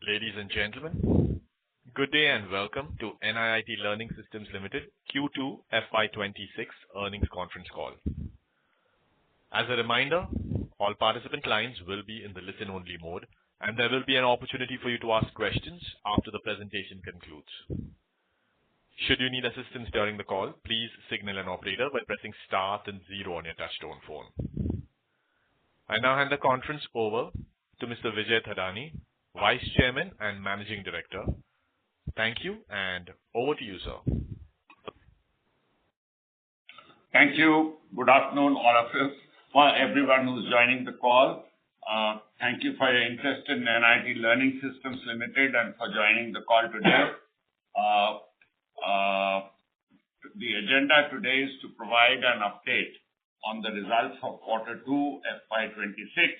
Ladies and gentlemen, good day and welcome to NIIT Learning Systems Limited Q2 FY26 earnings conference call. As a reminder, all participant lines will be in the listen-only mode, and there will be an opportunity for you to ask questions after the presentation concludes. Should you need assistance during the call, please signal an operator by pressing star then 0 on your touchtone phone. I now hand the conference over to Mr. Vijay Thadani, Vice Chairman and Managing Director. Thank you, and over to you, sir. Thank you. Good afternoon, all of you, for everyone who's joining the call. Thank you for your interest in NIIT Learning Systems Limited and for joining the call today. The agenda today is to provide an update on the results of Q2 FY26,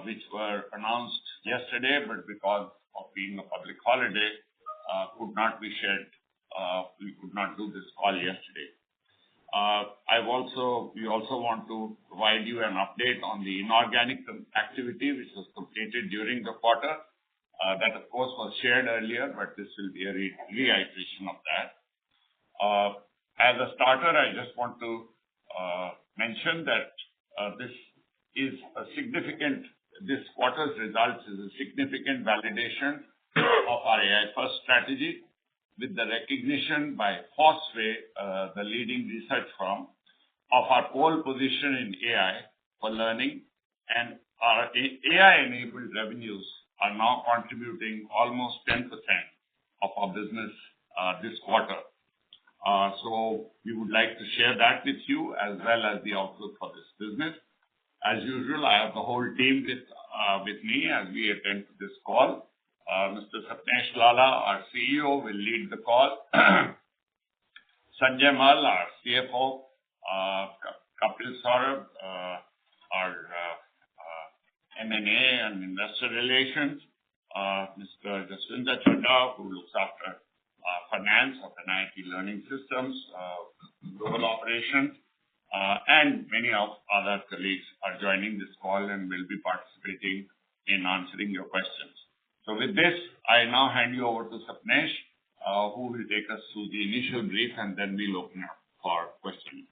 which were announced yesterday, but because of being a public holiday, could not be shared. We could not do this call yesterday. We also want to provide you an update on the inorganic activity which was completed during the quarter. That, of course, was shared earlier, but this will be a reiteration of that. As a starter, I just want to mention that this quarter's results is a significant validation of our AI-first strategy, with the recognition by Fosway, the leading research firm, of our pole position in AI for learning, and our AI-enabled revenues are now contributing almost 10% of our business this quarter. So we would like to share that with you as well as the outlook for this business. As usual, I have the whole team with me as we attend to this call. Mr. Sapnesh Lalla, our CEO, will lead the call. Sanjay Mal, our CFO, Kapil Saurabh, our M&A and Investor Relations, Mr. Jaswinder Chadha, who looks after finance of NIIT Learning Systems, global operations, and many of other colleagues are joining this call and will be participating in answering your questions. So with this, I now hand you over to Sapnesh, who will take us through the initial brief, and then we'll open up for questions.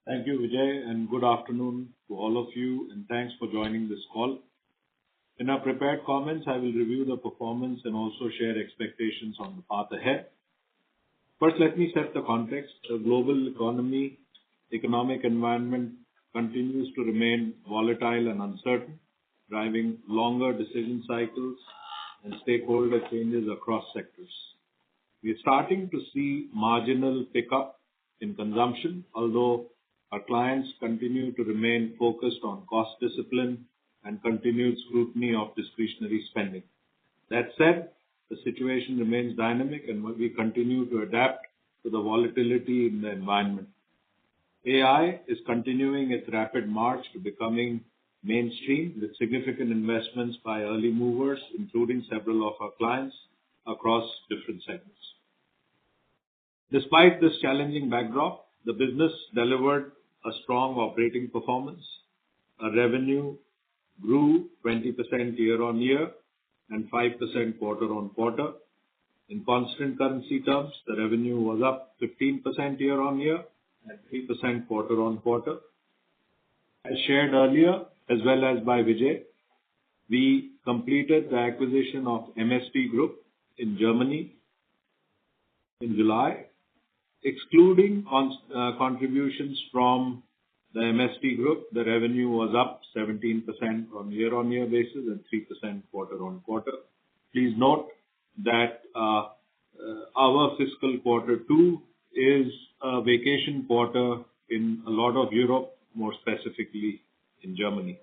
Thank you, Vijay, and good afternoon to all of you, and thanks for joining this call. In our prepared comments, I will review the performance and also share expectations on the path ahead. First, let me set the context. The global economic environment continues to remain volatile and uncertain, driving longer decision cycles and stakeholder changes across sectors. We are starting to see marginal pickup in consumption, although our clients continue to remain focused on cost discipline and continued scrutiny of discretionary spending. That said, the situation remains dynamic and we continue to adapt to the volatility in the environment. AI is continuing its rapid march to becoming mainstream with significant investments by early movers, including several of our clients across different segments. Despite this challenging backdrop, the business delivered a strong operating performance. Our revenue grew 20% year-on-year and 5% quarter-on-quarter. In constant currency terms, the revenue was up 15% year-on-year and 3% quarter-on-quarter. As shared earlier, as well as by Vijay, we completed the acquisition of MSP Group in Germany in July. Excluding contributions from the MSP Group, the revenue was up 17% on year-on-year basis and 3% quarter-on-quarter. Please note that our fiscal Q2 is a vacation quarter in a lot of Europe, more specifically in Germany.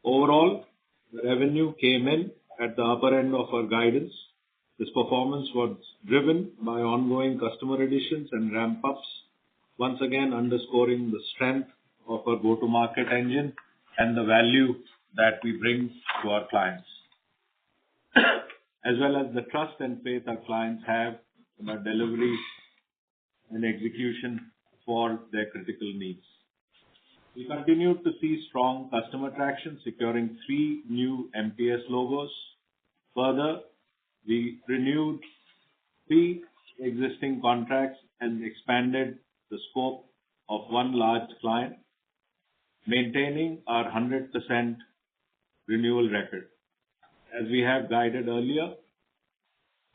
Overall, the revenue came in at the upper end of our guidance. This performance was driven by ongoing customer additions and ramp-ups, once again underscoring the strength of our go-to-market engine and the value that we bring to our clients, as well as the trust and faith our clients have in our delivery and execution for their critical needs. We continued to see strong customer traction, securing 3 new MPS logos, Further, we renewed 3 existing contracts and expanded the scope of one large client, maintaining our 100% renewal record. As we have guided earlier,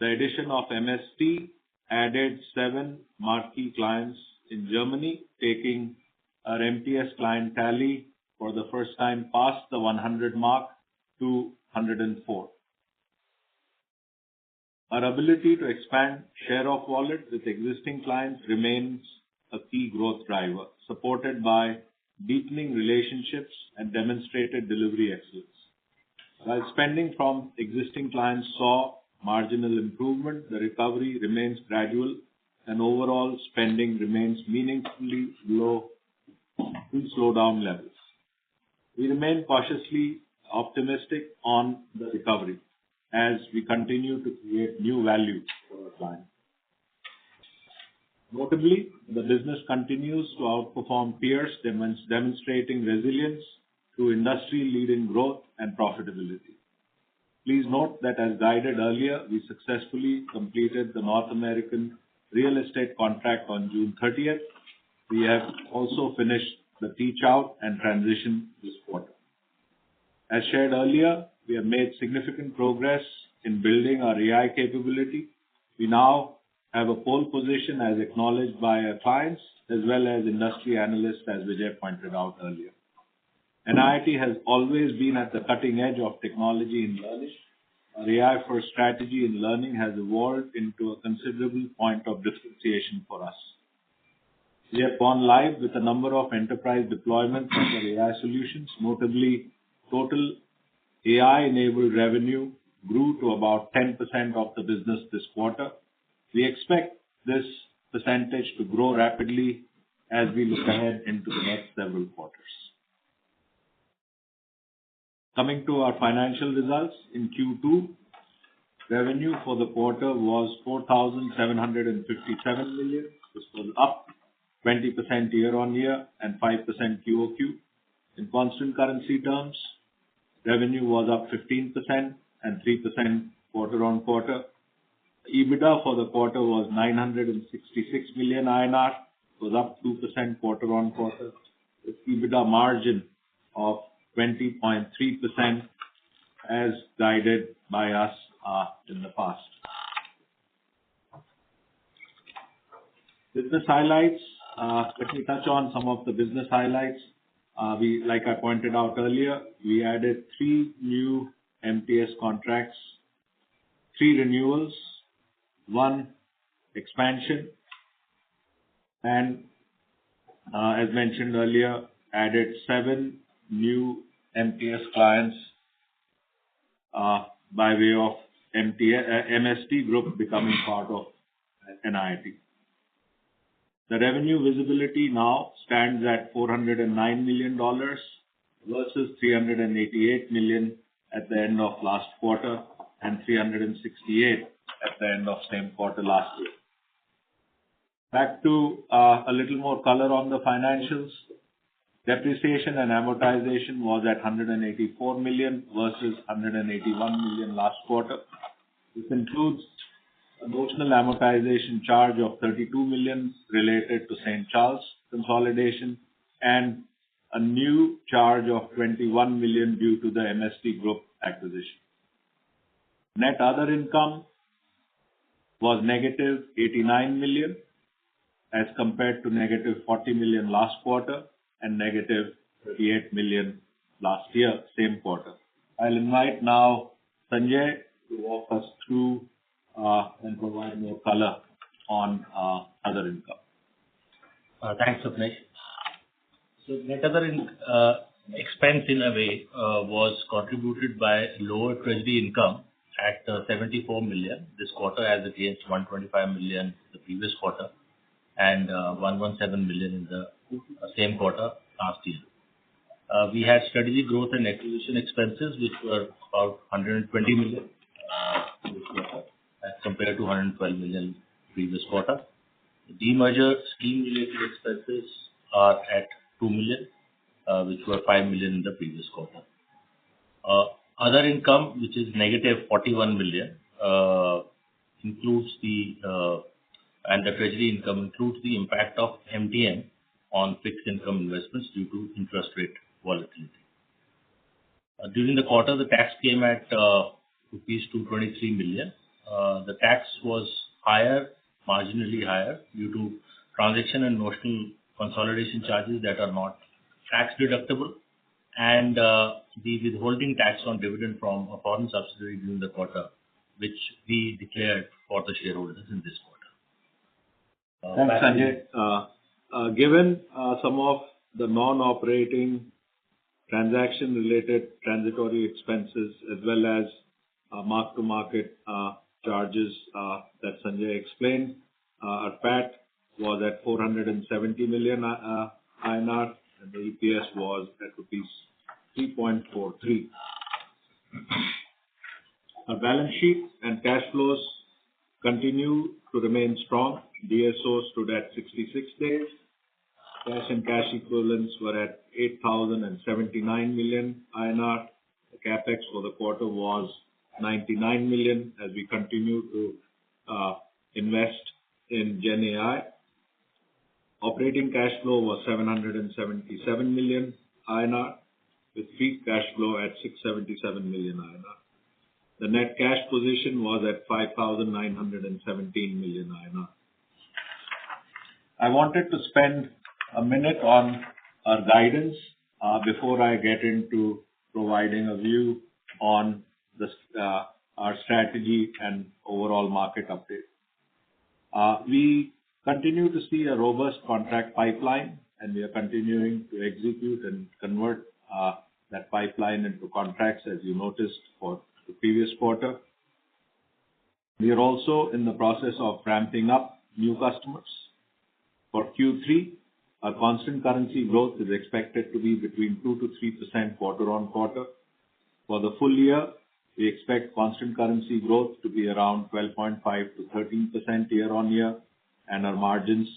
the addition of MST added 7 marquee clients in Germany, taking our MTS client tally for the first time past the 100 mark to 104. Our ability to expand share of wallet with existing clients remains a key growth driver, supported by deepening relationships and demonstrated delivery excellence. While spending from existing clients saw marginal improvement, the recovery remains gradual and overall spending remains meaningfully below pre-slowdown levels. We remain cautiously optimistic on the recovery as we continue to create new value for our clients. Notably, the business continues to outperform peers, demonstrating resilience through industry-leading growth and profitability. Please note that as guided earlier, we successfully completed the North American real estate contract on June 30th. We have also finished the teach out and transition this quarter. As shared earlier, we have made significant progress in building our AI capability. We now have a pole position as acknowledged by our clients as well as industry analysts, as Vijay pointed out earlier. NIIT has always been at the cutting edge of technology in learning. Our AI-first strategy in learning has evolved into a considerable point of differentiation for us. We have gone live with a number of enterprise deployments of our AI solutions. Notably, total AI-enabled revenue grew to about 10% of the business this quarter. We expect this percentage to grow rapidly as we look ahead into the next several quarters. Coming to our financial results, in Q2, revenue for the quarter was 4,757 million. This was up 20% year-on-year and 5% QOQ. In constant currency terms, revenue was up 15% and 3% quarter-on-quarter. EBITDA for the quarter was 966 million INR, was up 2% quarter-on-quarter, with EBITDA margin of 20.3% as guided by us in the past. Business highlights. Let me touch on some of the business highlights. Like I pointed out earlier, we added 3 new MTS contracts, 3 renewals, 1 expansion, and as mentioned earlier, added 7 new MTS clients by way of MST Group becoming part of NIIT. The revenue visibility now stands at $409 million versus $388 million at the end of last quarter and $368 at the end of same quarter last year. Back to a little more color on the financials. Depreciation and amortization was at 184 million versus 181 million last quarter. This includes a notional amortization charge of 32 million related to St. Charles consolidation and a new charge of 21 million due to the MST Group acquisition. Net other income was negative 89 million as compared to negative 40 million last quarter and negative 38 million last year, same quarter. I'll invite now Sanjay to walk us through and provide more color on other income. Thanks, Sapnesh. So net other expense in a way was contributed by lower treasury income at 74 million this quarter as against 125 million the previous quarter and 117 million in the same quarter last year. We had strategy growth and acquisition expenses which were about 120 million this quarter as compared to 112 million previous quarter. The demerger scheme related expenses are at 2 million which were 5 million in the previous quarter. Other income, which is negative 41 million, includes and the treasury income includes the impact of MTM on fixed income investments due to interest rate volatility. During the quarter, the tax came at rupees 223 million. The tax was higher, marginally higher, due to transaction and notional consolidation charges that are not tax deductible, and the withholding tax on dividend from a foreign subsidiary during the quarter, which we declared for the shareholders in this quarter. Thanks, Sanjay. Given some of the non-operating transaction-related transitory expenses as well as mark-to-market charges that Sanjay explained, our PAT was at 470 million INR, and the EPS was at rupees 3.43. Our balance sheet and cash flows continue to remain strong. DSO stood at 66 days. Cash and cash equivalents were at 8,079 million INR. The CapEx for the quarter was 99 million as we continue to invest in Gen AI. Operating cash flow was 777 million INR, with free cash flow at 677 million INR. The net cash position was at 5,917 million INR. I wanted to spend a minute on our guidance before I get into providing a view on our strategy and overall market update. We continue to see a robust contract pipeline, and we are continuing to execute and convert that pipeline into contracts, as you noticed for the previous quarter. We are also in the process of ramping up new customers. For Q3, our constant currency growth is expected to be between 2 to 3% quarter-on-quarter. For the full year, we expect constant currency growth to be around 12.5 to 13% year-on-year, and our margins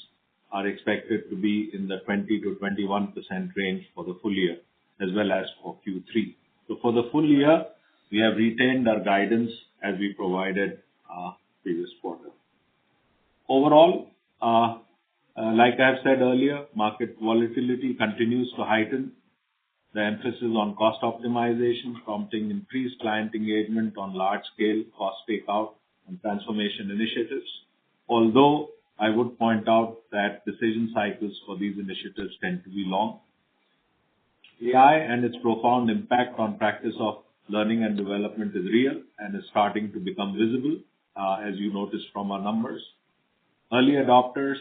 are expected to be in the 20 to 21% range for the full year, as well as for Q3. So for the full year, we have retained our guidance as we provided previous quarter. Overall, like I've said earlier, market volatility continues to heighten the emphasis on cost optimization, prompting increased client engagement on large-scale cost takeout and transformation initiatives. Although I would point out that decision cycles for these initiatives tend to be long. AI and its profound impact on practice of learning and development is real and is starting to become visible, as you noticed from our numbers. Early adopters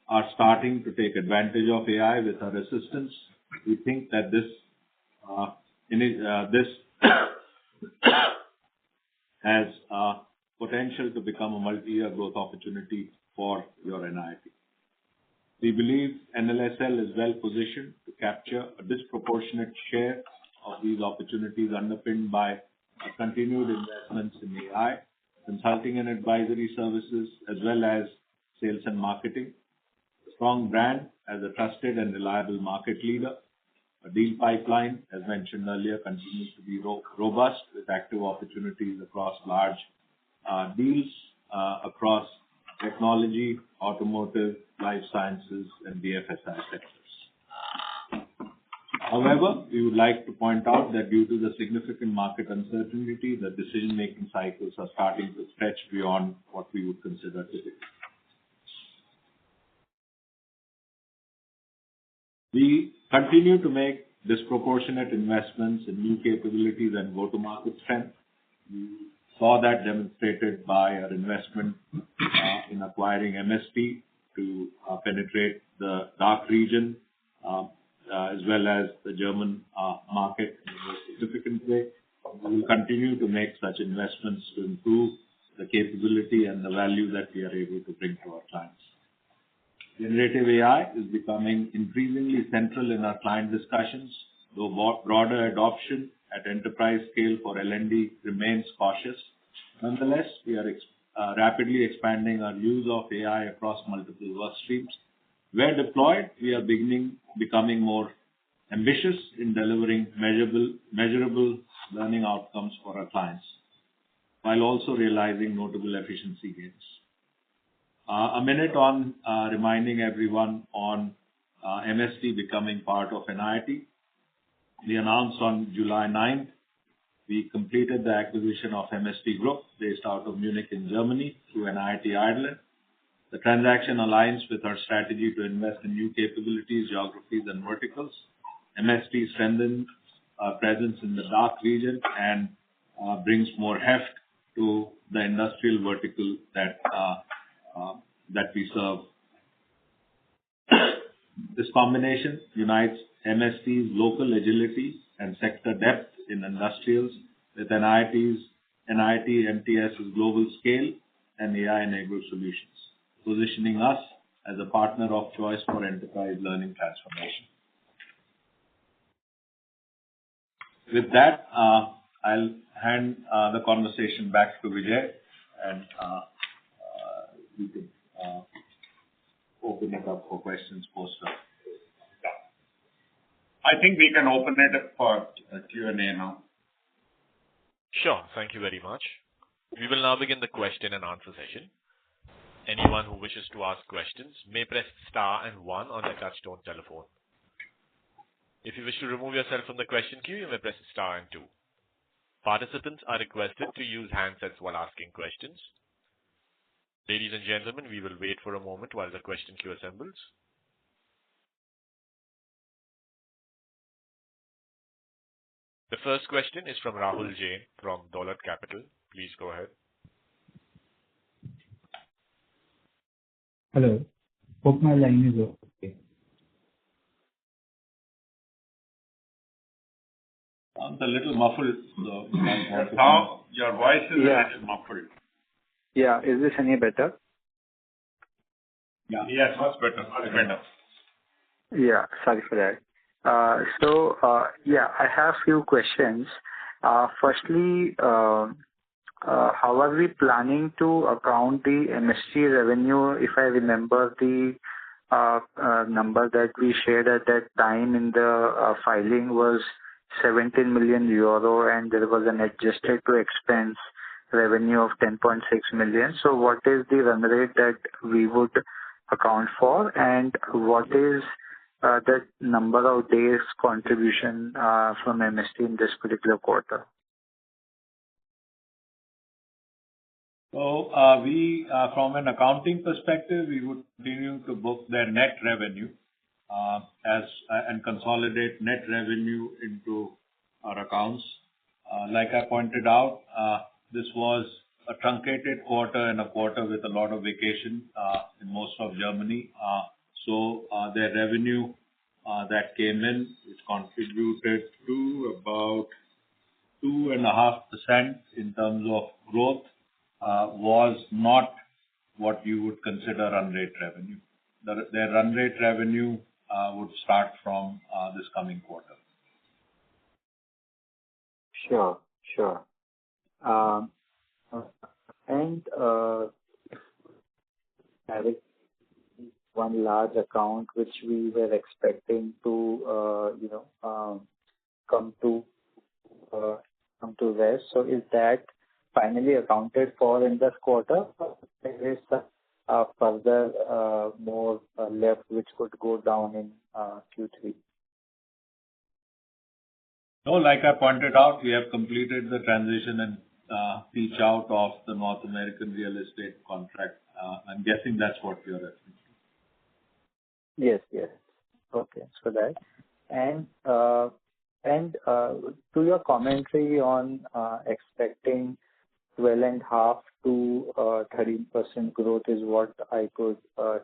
are starting to take advantage of AI with our assistance. We think that this has potential to become a multi-year growth opportunity for your NIIT. We believe NLSL is well positioned to capture a disproportionate share of these opportunities, underpinned by our continued investments in AI, consulting and advisory services, as well as sales and marketing. A strong brand as a trusted and reliable market leader. A deal pipeline, as mentioned earlier, continues to be robust with active opportunities across large deals across technology, automotive, life sciences, and BFSI sectors. However, we would like to point out that due to the significant market uncertainty, the decision-making cycles are starting to stretch beyond what we would consider typical. We continue to make disproportionate investments in new capabilities and go-to-market strength. We saw that demonstrated by our investment in acquiring MSP to penetrate the DACH region, as well as the German market in a very significant way. We will continue to make such investments to improve the capability and the value that we are able to bring to our clients. Generative AI is becoming increasingly central in our client discussions, though broader adoption at enterprise scale for L&D remains cautious. Nonetheless, we are rapidly expanding our use of AI across multiple work streams. Where deployed, we are becoming more ambitious in delivering measurable learning outcomes for our clients, while also realizing notable efficiency gains. A minute on reminding everyone on MST becoming part of NIIT. We announced on July 9th, we completed the acquisition of MST Group based out of Munich in Germany through NIIT Ireland. The transaction aligns with our strategy to invest in new capabilities, geographies, and verticals. MST strengthens our presence in the DACH region and brings more heft to the industrial vertical that we serve. This combination unites MST's local agility and sector depth in industrials with NIIT MTS's global scale and AI-enabled solutions, positioning us as a partner of choice for enterprise learning transformation. With that, I'll hand the conversation back to Vijay, and we can open it up for questions post. I think we can open it up for Q&A now. Sure. Thank you very much. We will now begin the question and answer session. Anyone who wishes to ask questions may press star and 1 on their touchtone telephone. If you wish to remove yourself from the question queue, you may press star and 2. Participants are requested to use handsets while asking questions. Ladies and gentlemen, we will wait for a moment while the question queue assembles. The first question is from Rahul Jain from Dolat Capital. Please go ahead. Hello. Hope my line is okay. Sounds a little muffled. Now your voice is a little muffled. Yeah. Is this any better? Yeah. Yes, much better. Much better. Yeah. Sorry for that. I have few questions. Firstly, how are we planning to account the MST revenue? If I remember the number that we shared at that time in the filing was 17 million euro, and there was an adjusted to expense revenue of 10.6 million. So what is the run rate that we would account for, and what is the number of days contribution from MST in this particular quarter? So we, from an accounting perspective, we would continue to book their net revenue and consolidate net revenue into our accounts. Like I pointed out, this was a truncated quarter and a quarter with a lot of vacation in most of Germany. So their revenue that came in, which contributed to about 2.5% in terms of growth, was not what you would consider run rate revenue. Their run rate revenue would start from this coming quarter. Sure. Having one large account which we were expecting to, come to rest. So is that finally accounted for in this quarter? There is further more left which could go down in Q3. No, like I pointed out, we have completed the transition and reach out of the North American real estate contract. I'm guessing that's what you're referring to. Yes. Okay, so that. And to your commentary on expecting 12.5 to 13% growth is what I could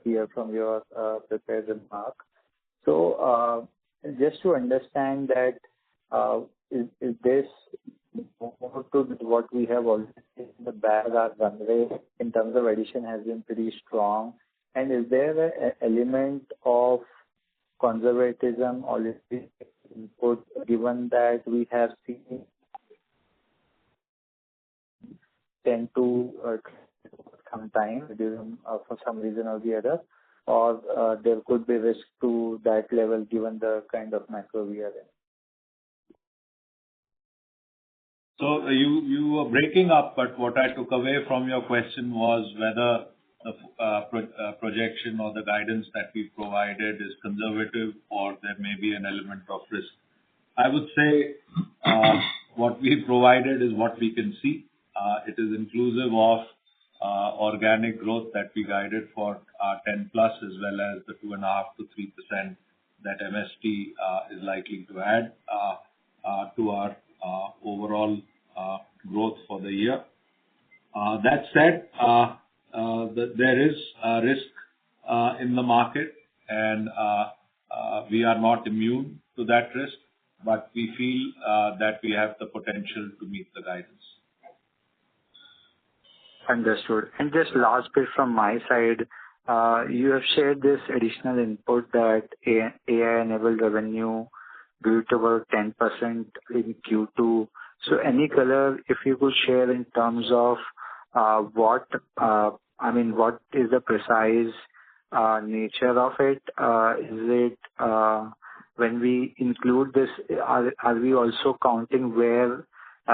hear from your prepared remark. So just to understand that, is this more to what we have already in the bag? Our run rate in terms of addition has been pretty strong. And is there an element of conservatism already input, given that we have seen tend to some time during, for some reason or the other, or there could be risk to that level given the kind of macro we are in? So you were breaking up, but what I took away from your question was whether the projection or the guidance that we provided is conservative or there may be an element of risk. I would say what we provided is what we can see. It is inclusive of organic growth that we guided for 10+, as well as the 2.5 to 3% that MST is likely to add to our overall growth for the year. That said, there is risk in the market, and we are not immune to that risk, but we feel that we have the potential to meet the guidance. Understood. And just last bit from my side, you have shared this additional input that AI-enabled revenue grew to about 10% in Q2. So any color, if you could share in terms of what is the precise nature of it? Is it when we include this, are we also counting where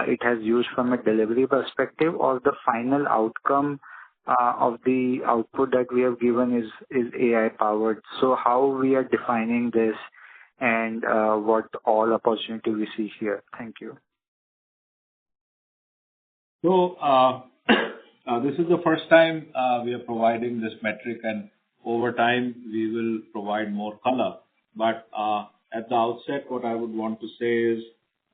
it has used from a delivery perspective, or the final outcome of the output that we have given is AI powered? So how we are defining this, and what all opportunity we see here? Thank you. So this is the first time we are providing this metric, and over time we will provide more color. But at the outset, what I would want to say is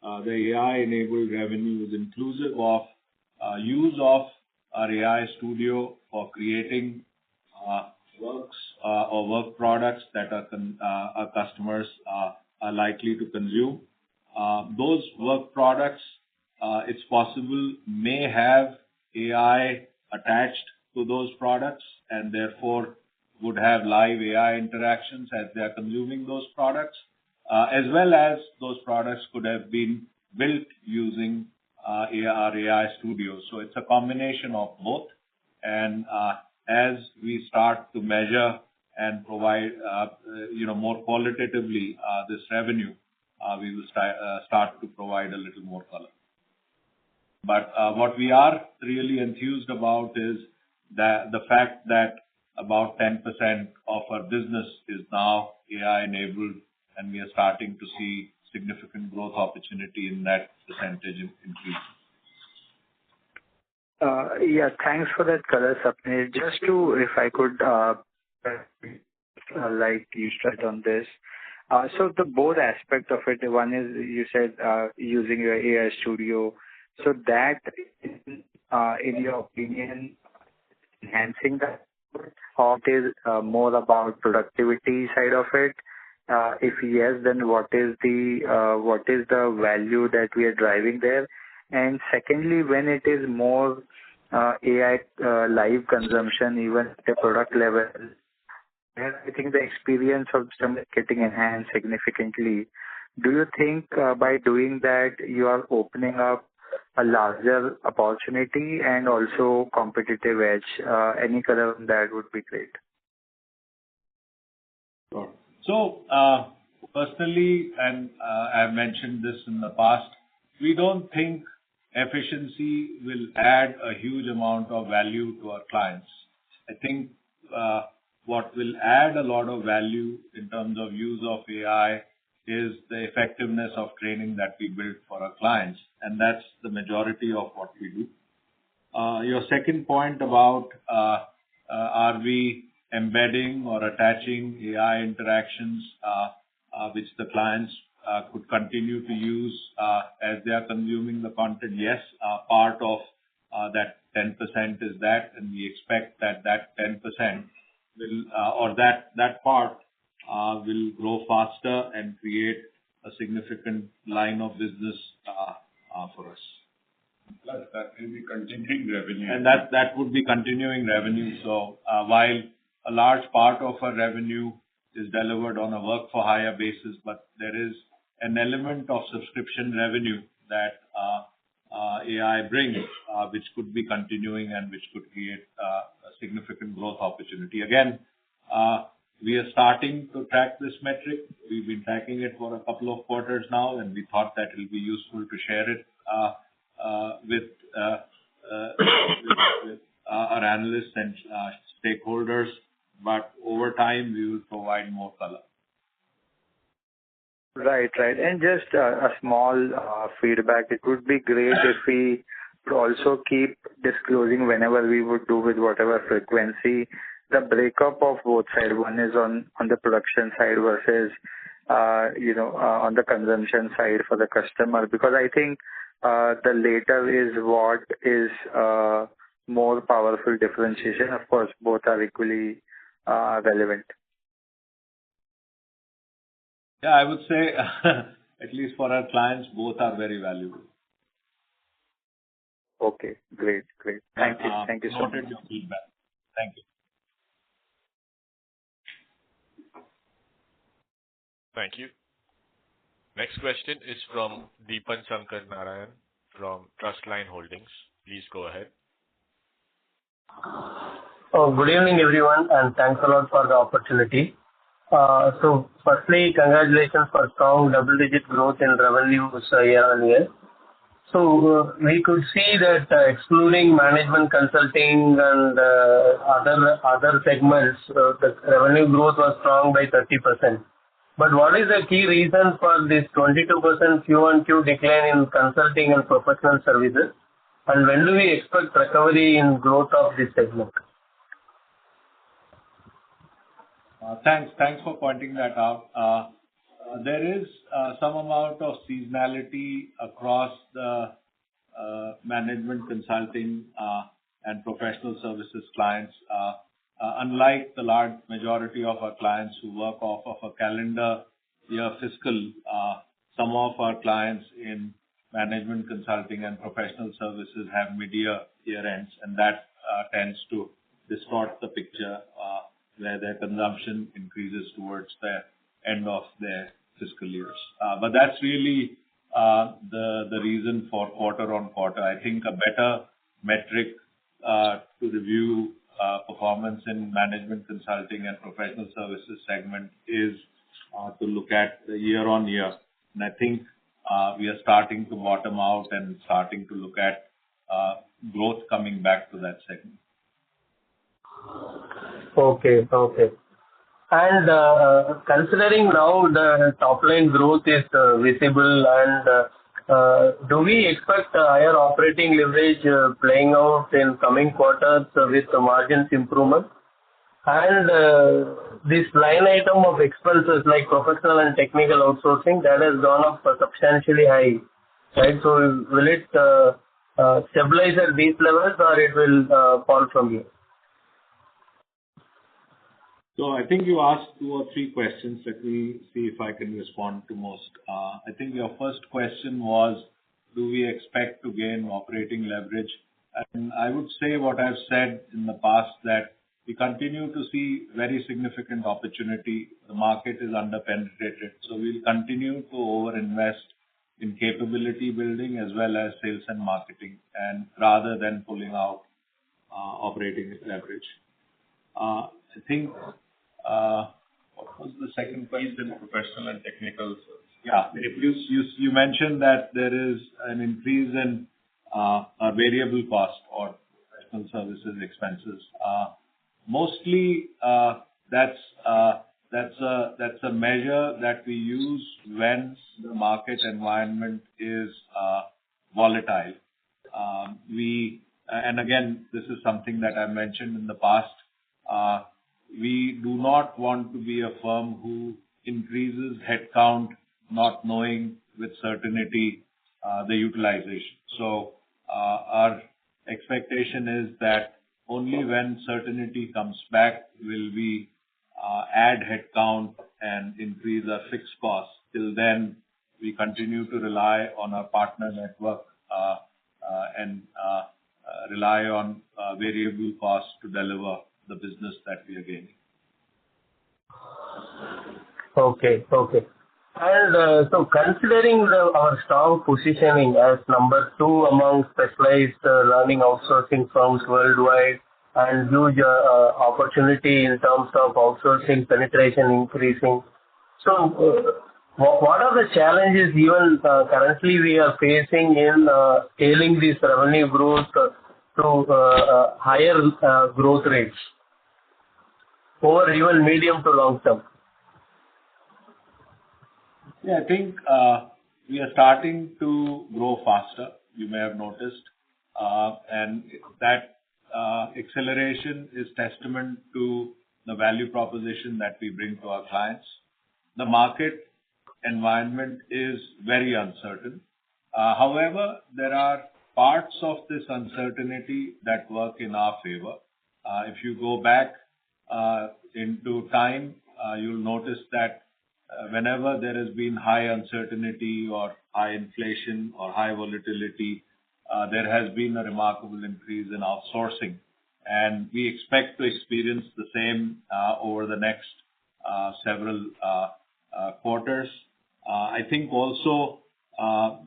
the AI-enabled revenue is inclusive of use of our AI Studio for creating works or work products that our customers are likely to consume. Those work products, it's possible, may have AI attached to those products, and therefore would have live AI interactions as they are consuming those products, as well as those products could have been built using our AI Studio. So it's a combination of both. And as we start to measure and provide, more qualitatively this revenue, we will start to provide a little more color. But what we are really enthused about is that the fact that about 10% of our business is now AI-enabled, and we are starting to see significant growth opportunity in that percentage increase. Yeah, thanks for that color, Sapnesh. Just to, if I could, like you said on this. So the both aspect of it, one is you said using your AI Studio. So that, in your opinion, enhancing that, or it is more about productivity side of it? If yes, then what is the value that we are driving there? And secondly, when it is more AI live consumption, even at the product level, I think the experience of them is getting enhanced significantly. Do you think by doing that you are opening up a larger opportunity and also competitive edge? Any color on that would be great. Sure. So, personally, and I've mentioned this in the past, we don't think efficiency will add a huge amount of value to our clients. I think what will add a lot of value in terms of use of AI is the effectiveness of training that we build for our clients, and that's the majority of what we do. Your second point about are we embedding or attaching AI interactions which the clients could continue to use as they are consuming the content? Yes, part of that 10% is that, and we expect that 10% will, or that part will grow faster and create a significant line of business for us. Plus, that will be continuing revenue. And that would be continuing revenue. So, while a large part of our revenue is delivered on a work-for-hire basis, but there is an element of subscription revenue that AI brings, which could be continuing and which could create a significant growth opportunity. Again, we are starting to track this metric. We've been tracking it for a couple of quarters now, and we thought that it will be useful to share it with our analysts and stakeholders, but over time, we will provide more color. Right. And just a small feedback. It would be great if we could also keep disclosing whenever we would do with whatever frequency the breakup of both sides. One is on the production side versus on the consumption side for the customer, because I think the later is what is more powerful differentiation. Of course, both are equally relevant. Yeah, I would say, at least for our clients, both are very valuable. Okay, great. Thank you so much. Noted your feedback. Thank you. Thank you. Next question is from Deepan Sankar Narayan from Trustline Holdings. Please go ahead. Good evening, everyone, and thanks a lot for the opportunity. So firstly, congratulations for strong double-digit growth in revenues year-on-year. So we could see that excluding management consulting and other segments, the revenue growth was strong by 30%. But what is the key reason for this 22% Q1Q decline in consulting and professional services? And when do we expect recovery in growth of this segment? Thanks for pointing that out. There is some amount of seasonality across the management consulting and professional services clients. Unlike the large majority of our clients who work off of a calendar year fiscal, some of our clients in management consulting and professional services have mid-year year ends, and that tends to distort the picture where their consumption increases towards the end of their fiscal years. But that's really the reason for quarter on quarter. I think a better metric to review performance in management consulting and professional services segment is to look at the year on year. And I think we are starting to bottom out and starting to look at growth coming back to that segment. Okay. And considering now the top line growth is visible, and do we expect higher operating leverage playing out in coming quarters with the margins improvement? And this line item of expenses like professional and technical outsourcing, that has gone up substantially high, right? So will it stabilize at these levels, or it will fall from here? So I think you asked 2 or 3 questions. Let me see if I can respond to most. I think your first question was, do we expect to gain operating leverage? And I would say what I've said in the past, that we continue to see very significant opportunity. The market is under-penetrated, so we'll continue to over-invest in capability building as well as sales and marketing, and rather than pulling out operating leverage. I think what was the second question? In professional and technical services. Yeah. You mentioned that there is an increase in our variable cost or professional services expenses. Mostly, that's a measure that we use when the market environment is volatile. And again, this is something that I mentioned in the past. We do not want to be a firm who increases headcount not knowing with certainty the utilization. So our expectation is that only when certainty comes back will we add headcount and increase our fixed costs. Till then, we continue to rely on our partner network and rely on variable costs to deliver the business that we are gaining. Okay. And so considering our strong positioning as number 2 among specialized learning outsourcing firms worldwide, and huge opportunity in terms of outsourcing penetration increasing. So What are the challenges even currently we are facing in scaling this revenue growth to higher growth rates over even medium to long term? Yeah, I think we are starting to grow faster, you may have noticed. And that acceleration is testament to the value proposition that we bring to our clients. The market environment is very uncertain. However, there are parts of this uncertainty that work in our favor. If you go back into time, you'll notice that whenever there has been high uncertainty or high inflation or high volatility, there has been a remarkable increase in outsourcing. And we expect to experience the same over the next several quarters. I think also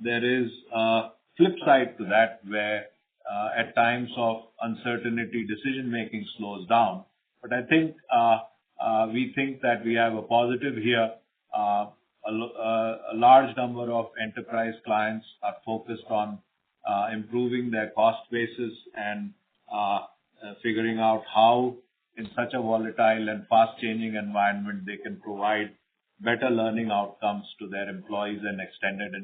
there is a flip side to that where at times of uncertainty, decision making slows down. But I think we think that we have a positive here. A large number of enterprise clients are focused on improving their cost basis and figuring out how in such a volatile and fast-changing environment they can provide better learning outcomes to their employees and extended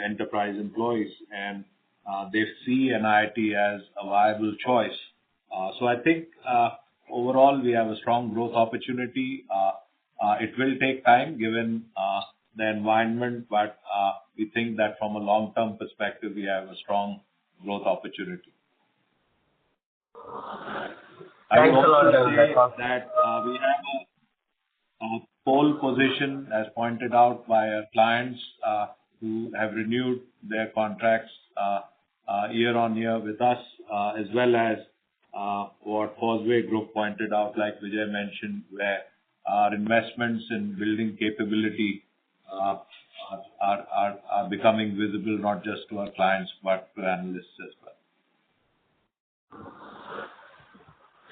enterprise employees. And they see NIIT as a viable choice. So I think overall we have a strong growth opportunity. It will take time given the environment, but we think that from a long-term perspective, we have a strong growth opportunity. I would also say that we have a pole position, as pointed out by our clients who have renewed their contracts year on year with us, as well as what Causeway Group pointed out, like Vijay mentioned, where our investments in building capability are becoming visible not just to our clients but to analysts as well.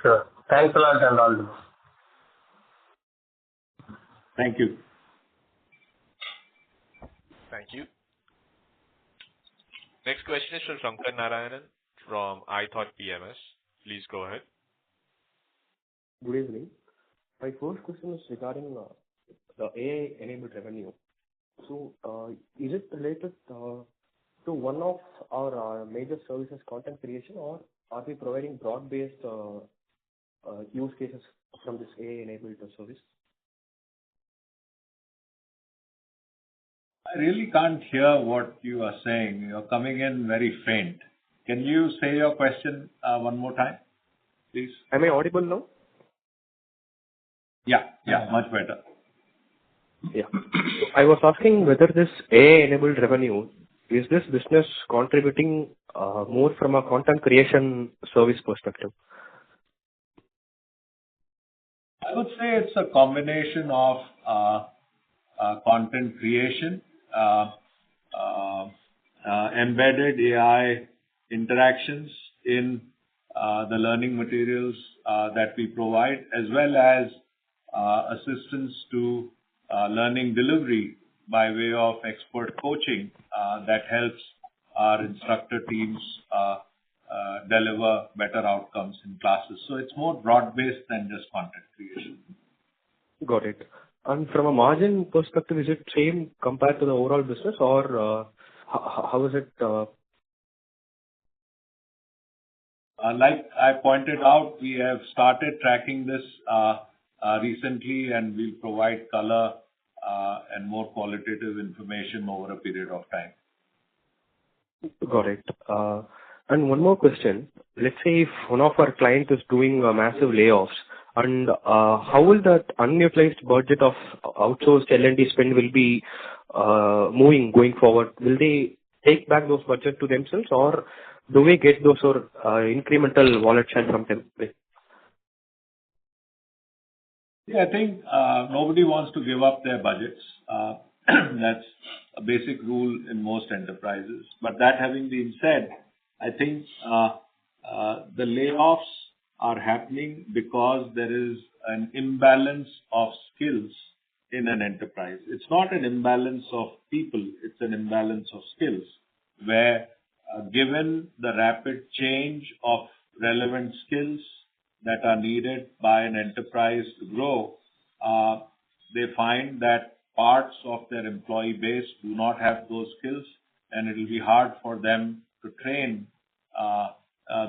Sure. Thanks a lot and all the best. Thank you. Thank you. Next question is from Shankar Narayanan from iThought PMS. Please go ahead. Good evening. My first question is regarding the AI-enabled revenue. So, is it related to one of our major services, content creation, or are we providing broad-based use cases from this AI-enabled service? I really can't hear what you are saying. You're coming in very faint. Can you say your question one more time, please? Am I audible now? Yeah, much better. Yeah. I was asking whether this AI-enabled revenue, is this business contributing more from a content creation service perspective? I would say it's a combination of content creation, embedded AI interactions in the learning materials that we provide, as well as assistance to learning delivery by way of expert coaching that helps our instructor teams deliver better outcomes in classes. So it's more broad-based than just content creation. Got it. And from a margin perspective, is it same compared to the overall business, or how is it? Like I pointed out, we have started tracking this recently, and we'll provide color and more qualitative information over a period of time. Got it. And one more question. Let's say if one of our clients is doing massive layoffs, and how will that unutilized budget of outsourced L&D spend will be moving going forward? Will they take back those budgets to themselves, or do we get those incremental wallet share from them? Yeah, I think nobody wants to give up their budgets. That's a basic rule in most enterprises. But that having been said, I think the layoffs are happening because there is an imbalance of skills in an enterprise. It's not an imbalance of people, it's an imbalance of skills, where given the rapid change of relevant skills that are needed by an enterprise to grow, they find that parts of their employee base do not have those skills, and it will be hard for them to train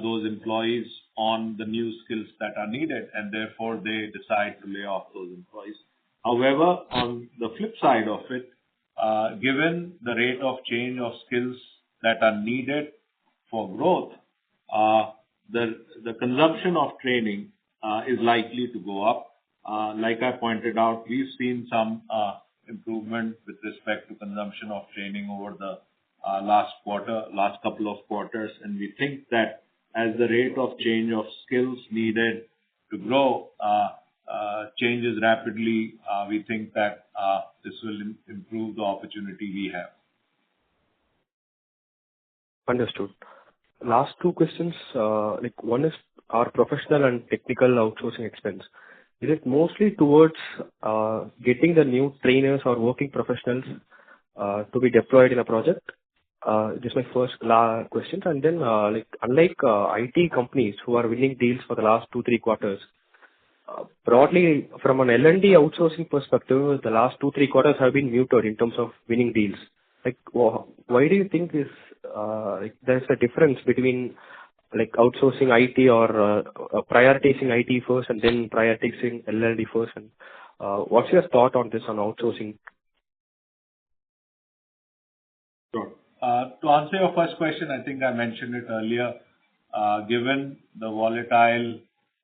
those employees on the new skills that are needed, and therefore they decide to lay off those employees. However, on the flip side of it, given the rate of change of skills that are needed for growth, the consumption of training is likely to go up. Like I pointed out, we've seen some improvement with respect to consumption of training over the last couple of quarters, and we think that as the rate of change of skills needed to grow changes rapidly, we think that this will improve the opportunity we have. Understood. Last two questions, like one is our professional and technical outsourcing expense. Is it mostly towards getting the new trainers or working professionals to be deployed in a project? This is my first question. And then, like unlike IT companies who are winning deals for the last 2-3 quarters, broadly from an L&D outsourcing perspective, the last 2-3 quarters have been muted in terms of winning deals. Like, why do you think is like there's a difference between like outsourcing IT or prioritizing IT first and then prioritizing L&D first? And what's your thought on this on outsourcing? Sure. To answer your first question, I think I mentioned it earlier. Given the volatile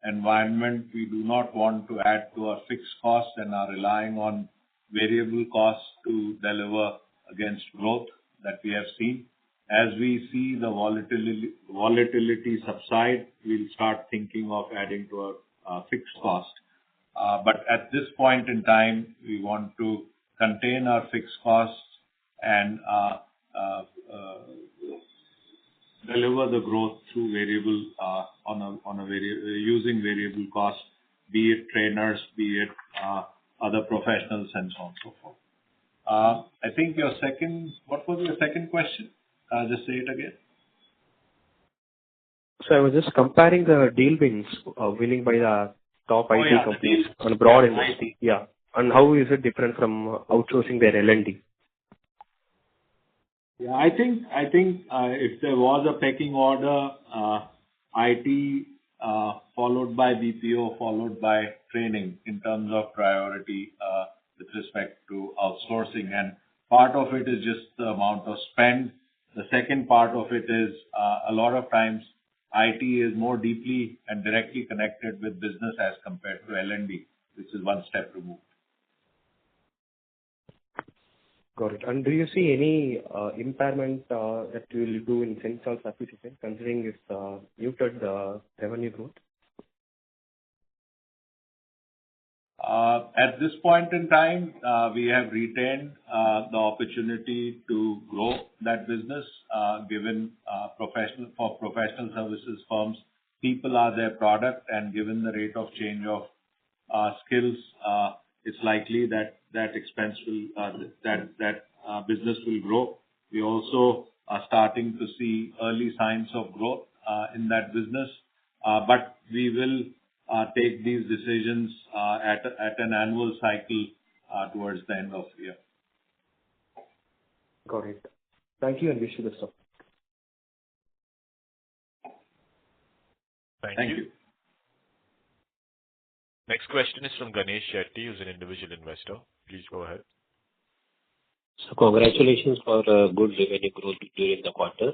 environment, we do not want to add to our fixed costs and are relying on variable costs to deliver against growth that we have seen. As we see the volatility subside, we'll start thinking of adding to our fixed cost. But at this point in time, we want to contain our fixed costs and deliver the growth through variable using variable costs, be it trainers, be it other professionals, and so on and so forth. I think what was your second question? Just say it again. So I was just comparing the deal wins winning by the top IT companies on a broad industry. Yeah. And how is it different from outsourcing their L&D? Yeah, I think if there was a pecking order, IT followed by BPO, followed by training in terms of priority with respect to outsourcing. And part of it is just the amount of spend. The second part of it is a lot of times IT is more deeply and directly connected with business as compared to L&D, which is one step removed. Got it. And do you see any impairment that you will do in Sensol's acquisition, considering its muted revenue growth? At this point in time, we have retained the opportunity to grow that business, given professional services firms, people are their product, and given the rate of change of skills, it's likely that business will grow. We also are starting to see early signs of growth in that business, but we will take these decisions at an annual cycle towards the end of the year. Got it. Thank you and wish you the best. Thank you. Next question is from Ganesh Shetty, who's an individual investor. Please go ahead. So congratulations for good revenue growth during the quarter.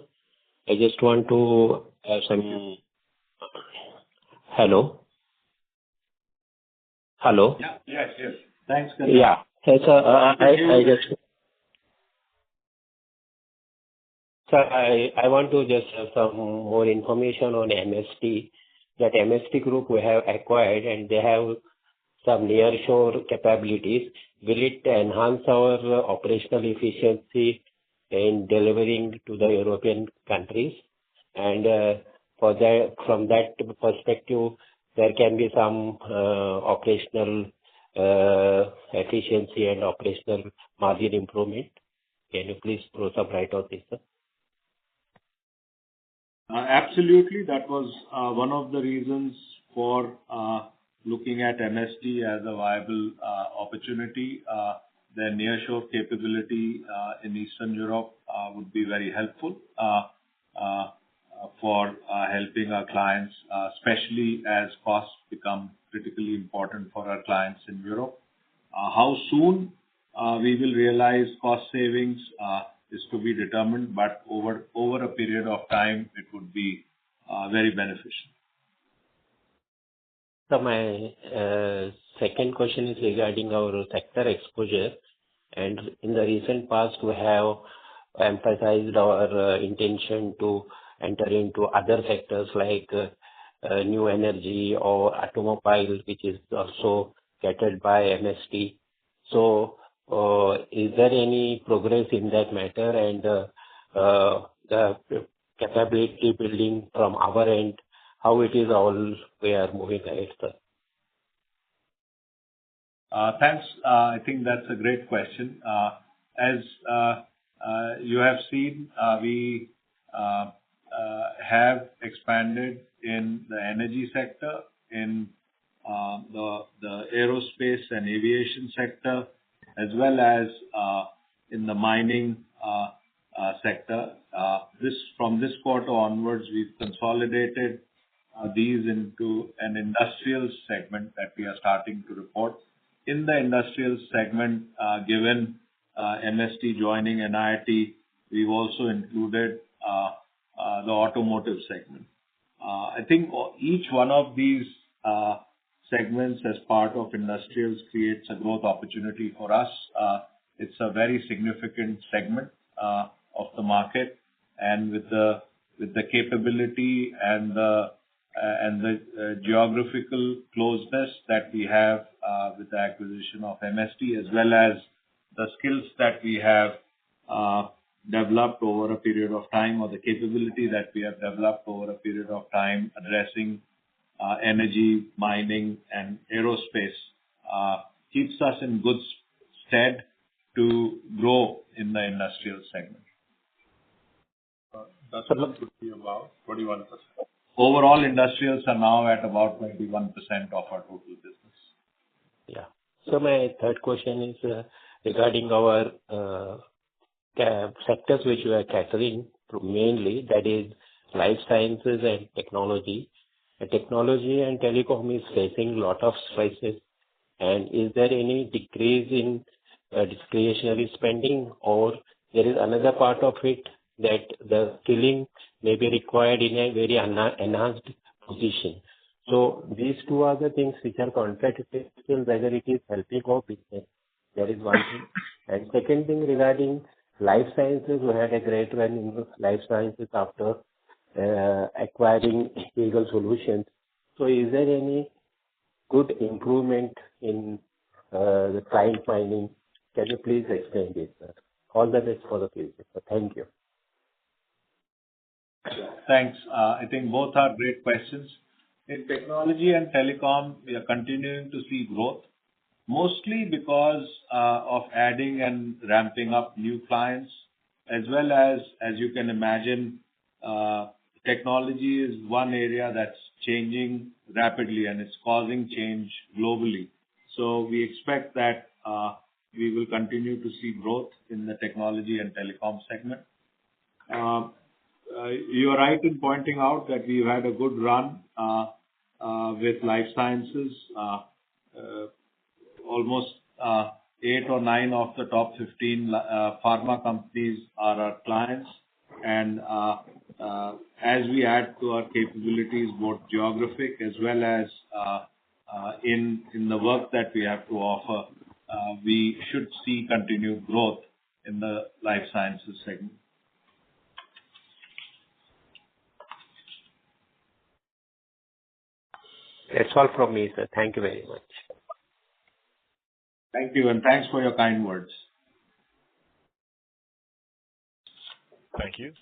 I just want to have some... Hello? Yeah. Yes. Thanks, Ganesh. Yeah. I want to just have some more information on MST. That MST group we have acquired, and they have some nearshore capabilities. Will it enhance our operational efficiency in delivering to the European countries? And from that perspective, there can be some operational efficiency and operational margin improvement? Can you please throw some light on this, sir? Absolutely. That was one of the reasons for looking at MST as a viable opportunity. Their nearshore capability in Eastern Europe would be very helpful for helping our clients, especially as costs become critically important for our clients in Europe. How soon we will realize cost savings is to be determined, but over a period of time, it would be very beneficial. So my second question is regarding our sector exposure. And in the recent past, we have emphasized our intention to enter into other sectors like new energy or automobile, which is also catered by MST. So is there any progress in that matter, and the capability building from our end, how it is all we are moving ahead, sir? Thanks. I think that's a great question. As you have seen, we have expanded in the energy sector, in the aerospace and aviation sector, as well as in the mining sector. From this quarter onwards, we've consolidated these into an industrial segment that we are starting to report. In the industrial segment, given MST joining NIIT, we've also included the automotive segment. I think each one of these segments as part of industrials creates a growth opportunity for us. It's a very significant segment of the market, and with the capability and the geographical closeness that we have with the acquisition of MST, as well as the skills that we have developed over a period of time, or the capability that we have developed over a period of time addressing energy, mining, and aerospace, keeps us in good stead to grow in the industrial segment. That's what it would be about 21%. Overall, industrials are now at about 21% of our total business. Yeah. So my third question is regarding our sectors which we are catering to mainly, that is life sciences and technology. Technology and telecom is facing a lot of stresses. And is there any decrease in discretionary spending, or there is another part of it that the skilling may be required in a very enhanced position? So these two are the things which are contradictory, whether it is helping our business. That is one thing. And second thing, regarding life sciences, we had a great run in life sciences after acquiring Eagle Solutions. So is there any good improvement in the client finding? Can you please explain this, sir? All the best for the future. So thank you. Thanks. I think both are great questions. In technology and telecom, we are continuing to see growth, mostly because of adding and ramping up new clients, as well as you can imagine, technology is one area that's changing rapidly, and it's causing change globally. So we expect that we will continue to see growth in the technology and telecom segment. You are right in pointing out that we've had a good run with life sciences. Almost 8 or 9 of the top 15 pharma companies are our clients. And as we add to our capabilities, both geographic as well as in the work that we have to offer, we should see continued growth in the life sciences segment. That's all from me, sir. Thank you very much. Thank you, and thanks for your kind words. Thank you.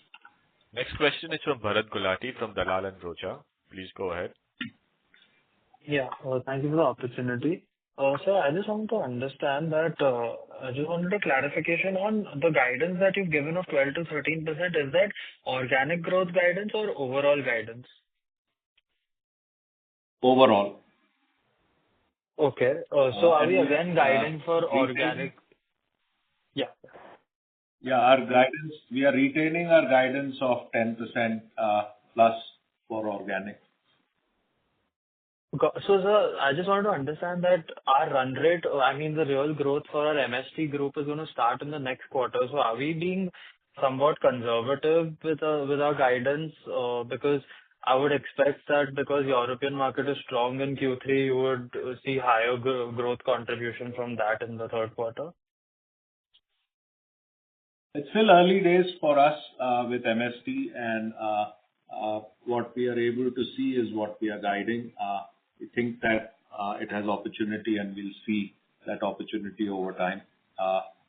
Next question is from Bharat Gulati from Dalal & Broacha. Please go ahead. Yeah, thank you for the opportunity. Sir, I just want to understand that, I just wanted a clarification on the guidance that you've given of 12 to 13%. Is that organic growth guidance or overall guidance? Overall. Okay. So are we again guiding for retaining- organic? Yeah. Yeah, our guidance, we are retaining our guidance of 10% plus for organic. So, sir, I just want to understand that our run rate, I mean, the real growth for our MST group is going to start in the next quarter. So are we being somewhat conservative with our guidance? Because I would expect that because European market is strong in Q3, you would see higher growth contribution from that in the third quarter. It's still early days for us with MST, and what we are able to see is what we are guiding. We think that it has opportunity, and we'll see that opportunity over time.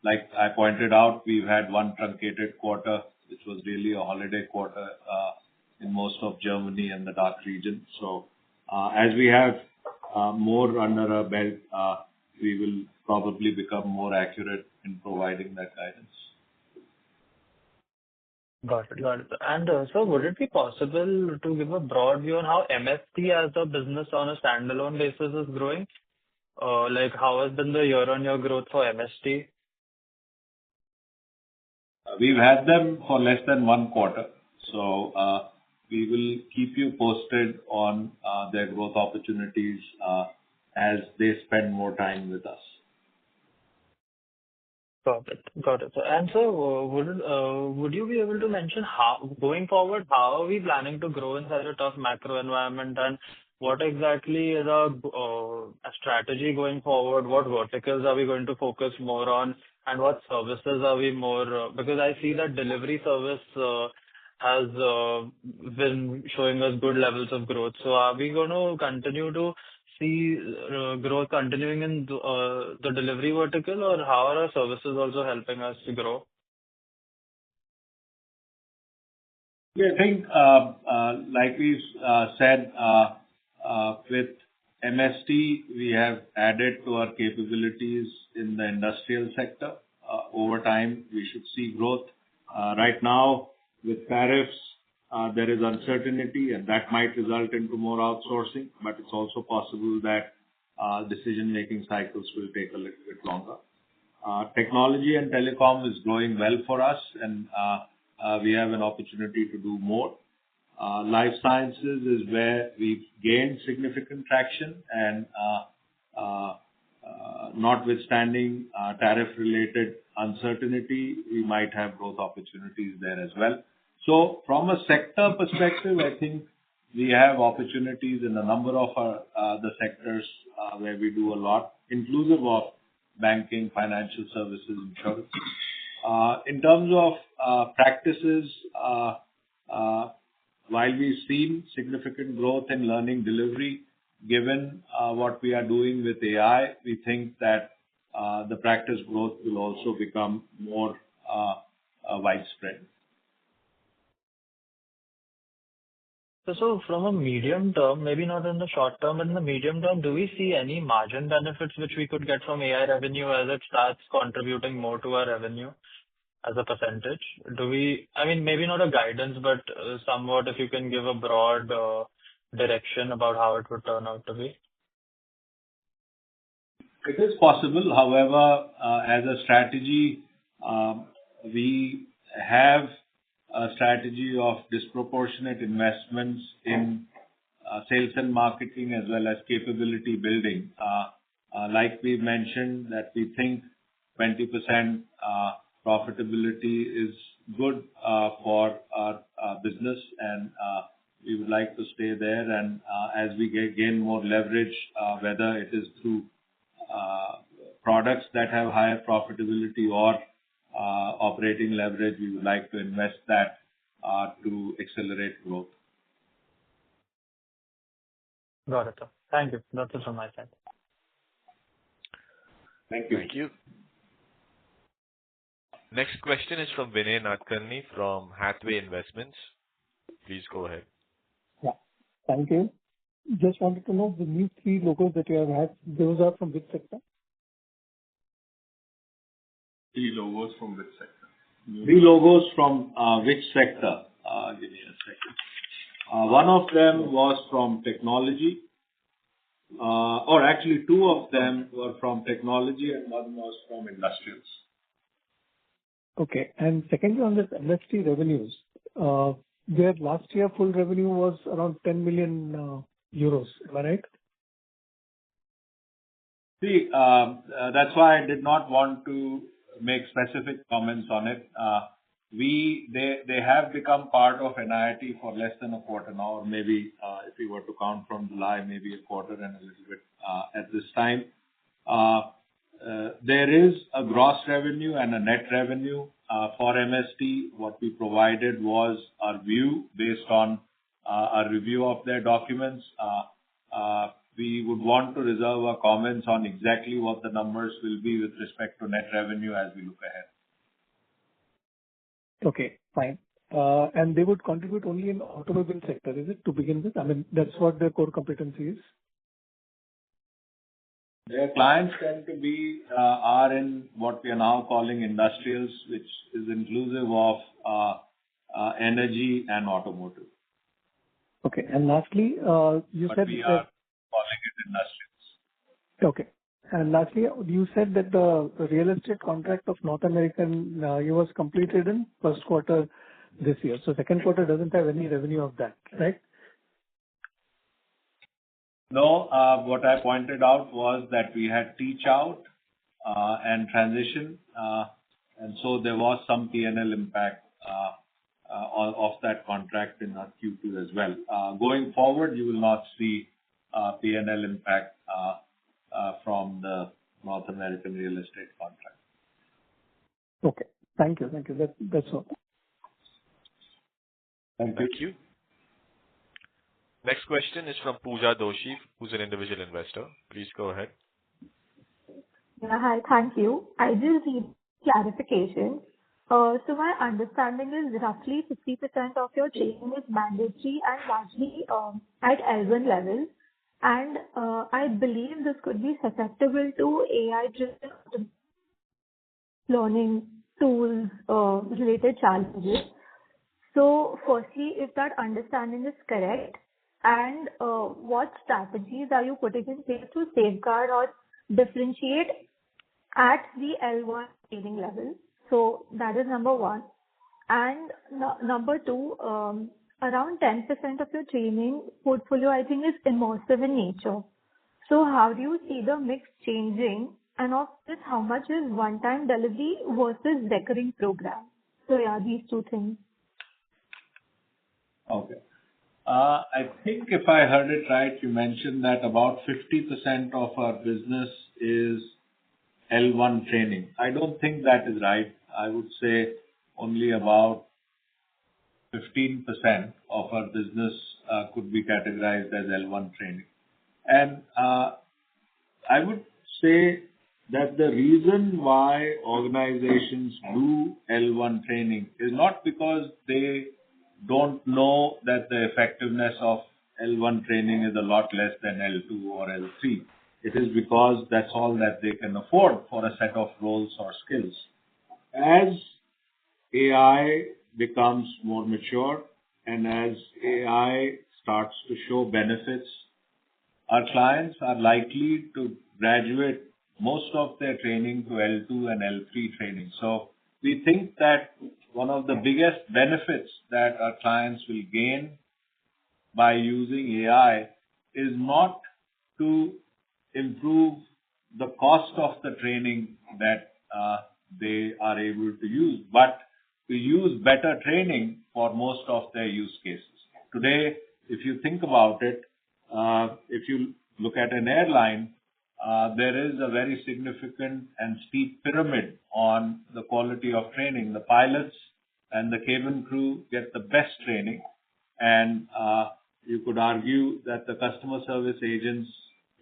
Like I pointed out, we've had one truncated quarter, which was really a holiday quarter in most of Germany and the DACH region. So, as we have more under our belt, we will probably become more accurate in providing that guidance. Got it. Got it. And sir, would it be possible to give a broad view on how MST as a business on a standalone basis is growing? Like how has been the year-on-year growth for MST? We've had them for less than 1 quarter, so we will keep you posted on their growth opportunities as they spend more time with us. Got it. Got it. And sir, would you be able to mention how, going forward, how are we planning to grow in such a tough macro environment, and what exactly is our strategy going forward? What verticals are we going to focus more on, and what services are we more, because I see that delivery service has been showing us good levels of growth. So are we going to continue to see growth continuing in the delivery vertical, or how are our services also helping us to grow? Yeah, I think, like we said, with MST, we have added to our capabilities in the industrial sector. Over time, we should see growth. Right now, with tariffs, there is uncertainty, and that might result into more outsourcing, but it's also possible that decision-making cycles will take a little bit longer. Technology and telecom is growing well for us, and we have an opportunity to do more. Life sciences is where we've gained significant traction, and notwithstanding tariff-related uncertainty, we might have growth opportunities there as well. So from a sector perspective, I think we have opportunities in a number of the sectors where we do a lot, inclusive of banking, financial services, insurance. In terms of practices, while we've seen significant growth in learning delivery, given what we are doing with AI, we think that the practice growth will also become more widespread. So from a medium term, maybe not in the short term, but in the medium term, do we see any margin benefits which we could get from AI revenue as it starts contributing more to our revenue as a percentage? I mean, maybe not a guidance, but somewhat if you can give a broad direction about how it would turn out to be. It is possible. However, as a strategy, we have a strategy of disproportionate investments in sales and marketing as well as capability building. Like we mentioned, that we think 20% profitability is good for our business, and we would like to stay there. And as we gain more leverage, whether it is through products that have higher profitability or operating leverage, we would like to invest that to accelerate growth. Got it. Thank you. That's it from my side. Thank you. Thank you. Next question is from Vinay Nadkarni from Hathway Investments. Please go ahead. Yeah. Thank you. Just wanted to know the new 3 logos that you have had, those are from which sector? 3 logos from which sector? 3 logos from which sector? Give me a second. One of them was from technology, or actually 2 of them were from technology and one was from industrials. Okay. And secondly, on this MST revenues, their last year full revenue was around 10 million euros. Am I right? See, that's why I did not want to make specific comments on it. They have become part of NIIT for less than a quarter now, or maybe, if we were to count from July, maybe a quarter and a little bit at this time. There is a gross revenue and a net revenue for MST. What we provided was our view based on a review of their documents. We would want to reserve our comments on exactly what the numbers will be with respect to net revenue as we look ahead. Okay, fine. And they would contribute only in automobile sector, is it, to begin with? I mean, that's what their core competency is. Their clients tend to be are in what we are now calling industrials, which is inclusive of energy and automotive. Okay. And lastly, you But said we that... are calling it industrials. Okay. And lastly, you said that the real estate contract of North American was completed in first quarter this year. So second quarter doesn't have any revenue of that, right? No, what I pointed out was that we had teach out and transition, and so there was some P&L impact of that contract in our Q2 as well. Going forward, you will not see P&L impact from the North American real estate contract. Okay. Thank you. Thank you. That's all. Thank you. Next question is from Pooja Doshi, who's an individual investor. Please go ahead. Yeah, hi. Thank you. I just need clarification. So my understanding is roughly 50% of your training is mandatory and largely at L1 level. And I believe this could be susceptible to AI-driven learning tools related challenges. So firstly, if that understanding is correct, and what strategies are you putting in place to safeguard or differentiate at the L1 training level? So that is number one. And number two, around 10% of your training portfolio, I think, is immersive in nature. So how do you see the mix changing? And of this, how much is one-time delivery versus recurring program? So yeah, these two things. Okay. I think if I heard it right, you mentioned that about 50% of our business is L1 training. I don't think that is right. I would say only about 15% of our business could be categorized as L1 training. And I would say that the reason why organizations do L1 training is not because they don't know that the effectiveness of L1 training is a lot less than L2 or L3. It is because that's all that they can afford for a set of roles or skills. As AI becomes more mature and as AI starts to show benefits, our clients are likely to graduate most of their training to L2 and L3 training. So we think that one of the biggest benefits that our clients will gain by using AI is not to improve the cost of the training that they are able to use, but to use better training for most of their use cases. Today, if you think about it, if you look at an airline, there is a very significant and steep pyramid on the quality of training. The pilots and the cabin crew get the best training, and you could argue that the customer service agents,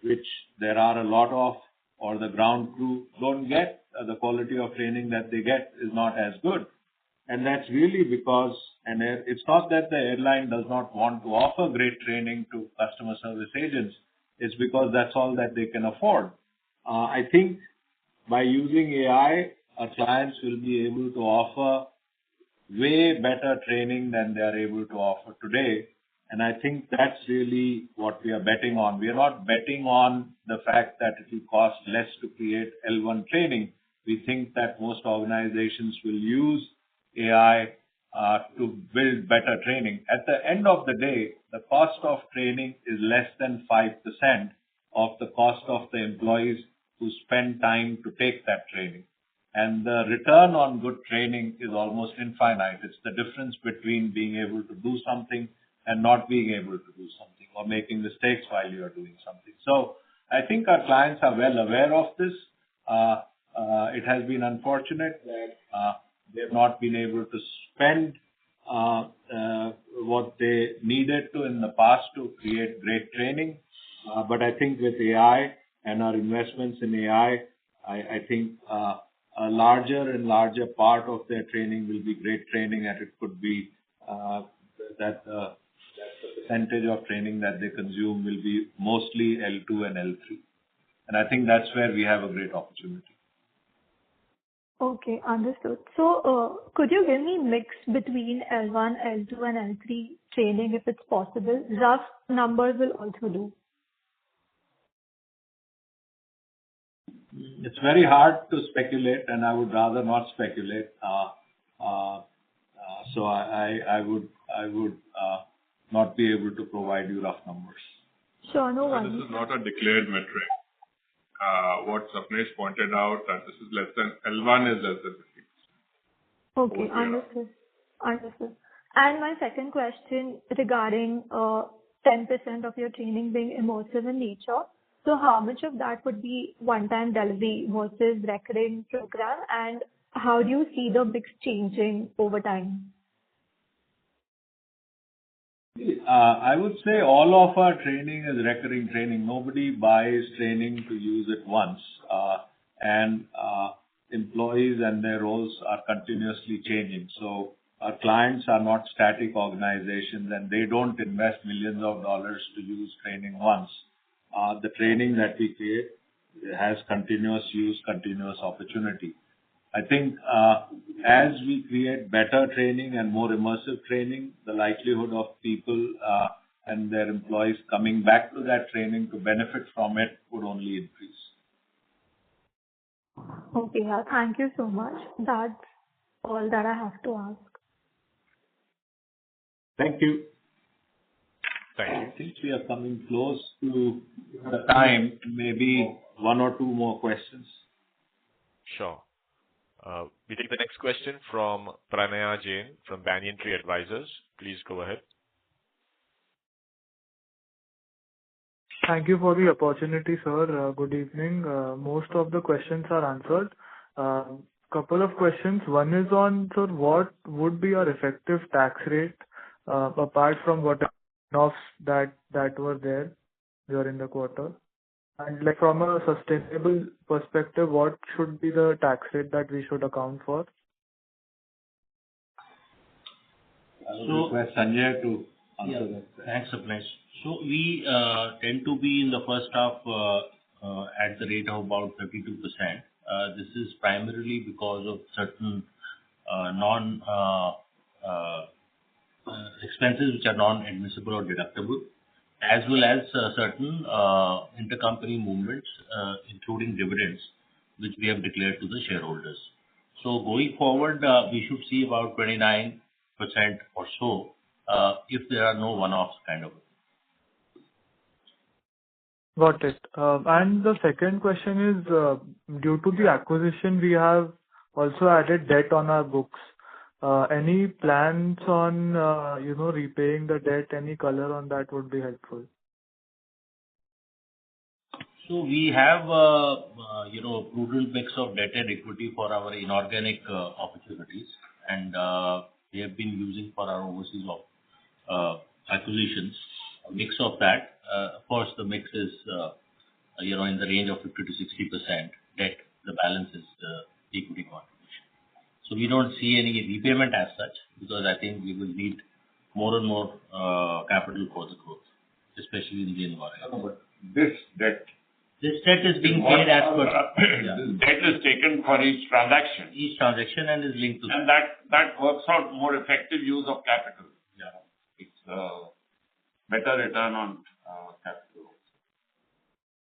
which there are a lot of, or the ground crew don't get the quality of training that they get is not as good. And that's really because, and it's not that the airline does not want to offer great training to customer service agents. It's because that's all that they can afford. I think by using AI, our clients will be able to offer way better training than they are able to offer today. And I think that's really what we are betting on. We are not betting on the fact that it will cost less to create L1 training. We think that most organizations will use AI to build better training. At the end of the day, the cost of training is less than 5% of the cost of the employees who spend time to take that training. And the return on good training is almost infinite. It's the difference between being able to do something and not being able to do something, or making mistakes while you are doing something. So I think our clients are well aware of this. It has been unfortunate that they have not been able to spend what they needed to in the past to create great training. But I think with AI and our investments in AI, I think a larger and larger part of their training will be great training, and it could be that the percentage of training that they consume will be mostly L2 and L3. And I think that's where we have a great opportunity. Okay, understood. So, could you give me mix between L1, L2, and L3 training, if it's possible? Rough numbers will also do. It's very hard to speculate, and I would rather not speculate. So I would not be able to provide you rough numbers. Sure, no This worries. is not a declared metric. What Sapnesh pointed out, that this is less than L1 is less than 50%. Okay, understood. Understood. And my second question regarding 10% of your training being immersive in nature. So how much of that would be one-time delivery versus recurring program, and how do you see the mix changing over time? I would say all of our training is recurring training. Nobody buys training to use it once. And employees and their roles are continuously changing. So our clients are not static organizations, and they don't invest millions of dollars to use training once. The training that we create has continuous use, continuous opportunity. I think as we create better training and more immersive training, the likelihood of people and their employees coming back to that training to benefit from it would only increase. Okay, yeah, thank you so much. That's all that I have to ask. Thank you. Thank you. I think we are coming close to the time. Maybe one or two more questions. Sure. We take the next question from Pranaya Jain from Banyan Tree Advisors. Please go ahead. Thank you for the opportunity, sir. Good evening. Most of the questions are answered. Couple of questions. One is on, sir, what would be our effective tax rate, apart from what offs that were there during the quarter? And like from a sustainable perspective, what should be the tax rate that we should account for? I will request Sanjay to answer that. Thanks, Sapnesh. So we tend to be in the first half at the rate of about 32%. This is primarily because of certain expenses which are non-admissible or deductible, as well as certain intercompany movements, including dividends, which we have declared to the shareholders. So going forward, we should see about 29% or so, if there are no one-offs kind of. Got it. And the second question is, due to the acquisition, we have also added debt on our books. Any plans on, repaying the debt? Any color on that would be helpful. So we have, prudent mix of debt and equity for our inorganic opportunities, and we have been using for our overseas acquisitions a mix of that. Of course, the mix is, in the range of 50 to 60% debt. The balance is the equity contribution. So we don't see any repayment as such, because I think we will need more and more capital for the growth, especially in the environment. No, but this debt is being paid as per this debt is taken for each transaction. each transaction and is linked to And that works out more effective use of capital. Yeah. It's better return on capital.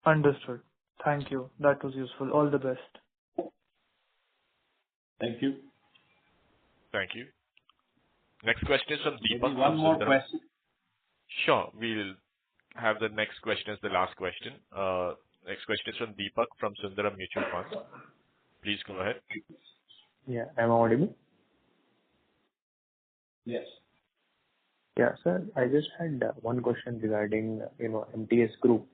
Understood. Thank you. That was useful. All the best. Thank you. Thank you. Next question is from Deepak. Maybe one more question. Sure. We'll have the next question as the last question. Next question is from Deepak from Sundaram Mutual Fund. Please go ahead. Yeah. Am I audible? Yes. Yeah, sir. I just had one question regarding, MTS Group.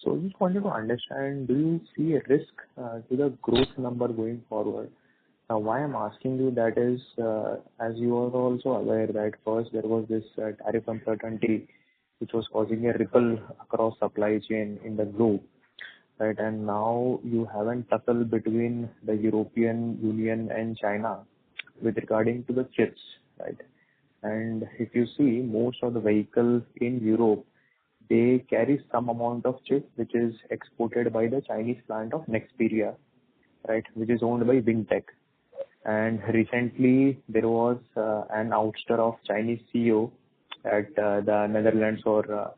So just wanted to understand, do you see a risk to the growth number going forward? Now, why I'm asking you that is, as you are also aware that first there was this tariff uncertainty which was causing a ripple across supply chain in the globe, right? And now you have a tussle between the European Union and China with regarding to the chips, right? And if you see, most of the vehicles in Europe, they carry some amount of chip which is exported by the Chinese plant of Nexperia, right, which is owned by Wingtech. And recently there was an ouster of Chinese CEO at the Netherlands or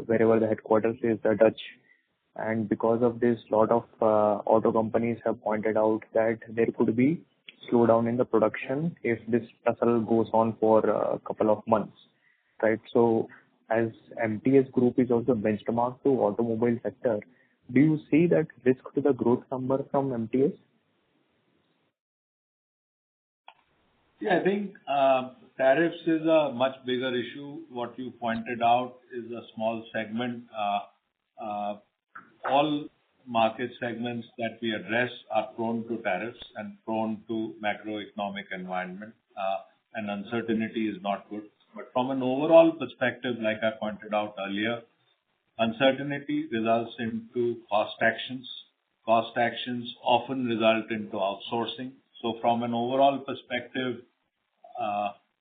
wherever the headquarters is, the Dutch. And because of this, lot of auto companies have pointed out that there could be slowdown in the production if this tussle goes on for a couple of months, right? So as MTS Group is also benchmarked to automobile sector, do you see that risk to the growth number from MTS? Yeah, I think tariffs is a much bigger issue. What you pointed out is a small segment. All market segments that we address are prone to tariffs and prone to macroeconomic environment, and uncertainty is not good. But from an overall perspective, like I pointed out earlier, uncertainty results into cost actions. Cost actions often result into outsourcing. So from an overall perspective,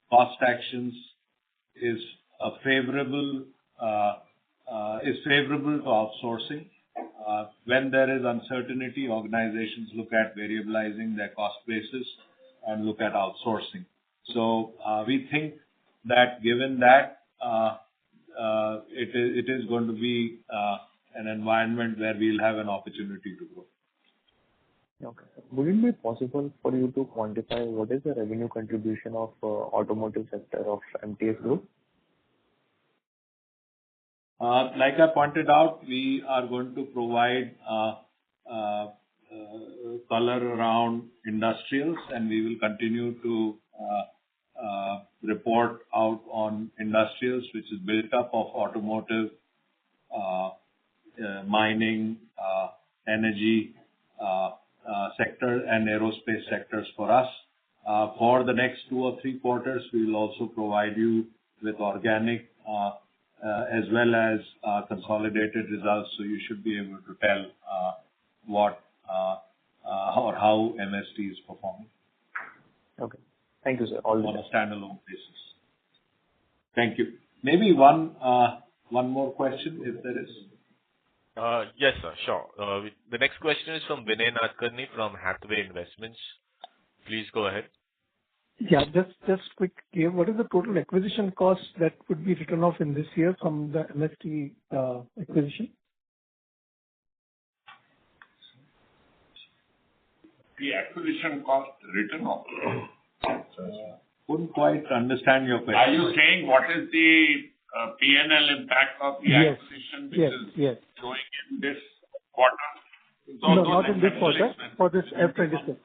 cost actions is favorable to outsourcing. When there is uncertainty, organizations look at variabilizing their cost basis and look at outsourcing. So we think that given that, it is going to be an environment where we'll have an opportunity to grow. Okay. Would it be possible for you to quantify what is the revenue contribution of automotive sector of MTS Group? Like I pointed out, we are going to provide color around industrials, and we will continue to report out on industrials, which is built up of automotive, mining, energy sector and aerospace sectors for us. For the next 2 or 3 quarters, we will also provide you with organic as well as consolidated results, so you should be able to tell what or how MST is performing. Okay. Thank you, sir. All on a standalone basis. Thank you. Maybe one more question, if there is. Yes, sir. Sure. The next question is from Vinay Nadkarni from Hathway Investments. Please go ahead. Yeah, just quick here. What is the total acquisition cost that would be written off in this year from the MST acquisition? The acquisition cost written off. Couldn't quite understand your question. Are you saying what is the P&L impact of the acquisition which is showing in this quarter? No, not in this quarter, for this F26.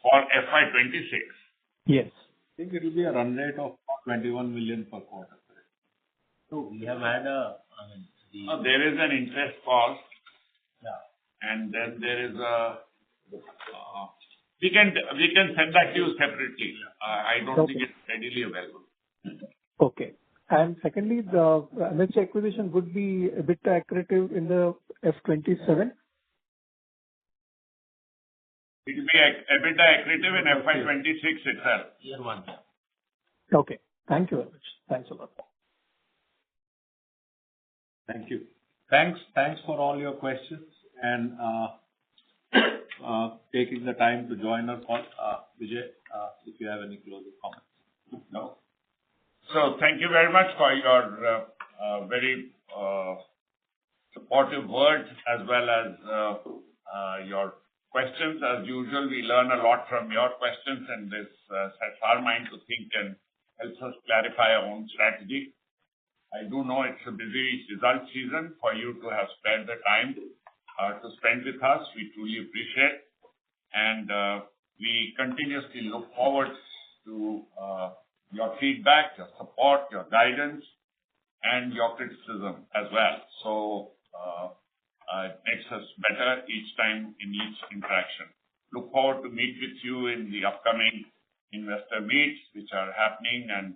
For FY26? Yes. I think it will be a run rate of 21 million per quarter. So we have had there is an interest cost. Yeah. And then there is a we can send that to you separately. I don't think it's readily available. Okay. And secondly, the MST acquisition would be a bit accretive in the F27? It will be EBITDA accretive in FY 26 itself. Year one. Okay. Thank you very much. Thanks a lot. Thank you. Thanks for all your questions and taking the time to join our call. Vijay, if you have any closing comments. No. So thank you very much for your very supportive words as well as your questions. As usual, we learn a lot from your questions, and this sets our mind to think and helps us clarify our own strategy. I do know it's a busy result season for you to have spared the time to spend with us. We truly appreciate, and we continuously look forward to your feedback, your support, your guidance, and your criticism as well. So it makes us better each time in each interaction. Look forward to meet with you in the upcoming investor meets which are happening and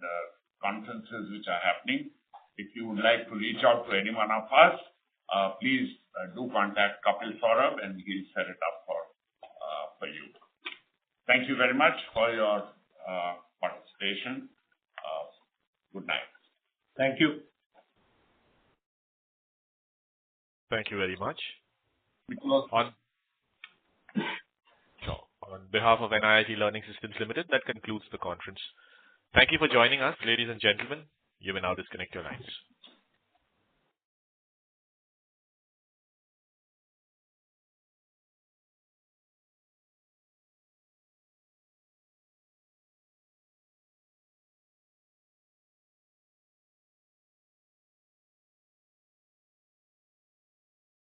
conferences which are happening. If you would like to reach out to any one of us, please do contact Kapil Saurabh and he'll set it up for you. Thank you very much for your participation. Good night. Thank you. Thank you very much. Because On behalf of NIIT Learning Systems Limited, that concludes the conference. Thank you for joining us, ladies and gentlemen. You may now disconnect your lines.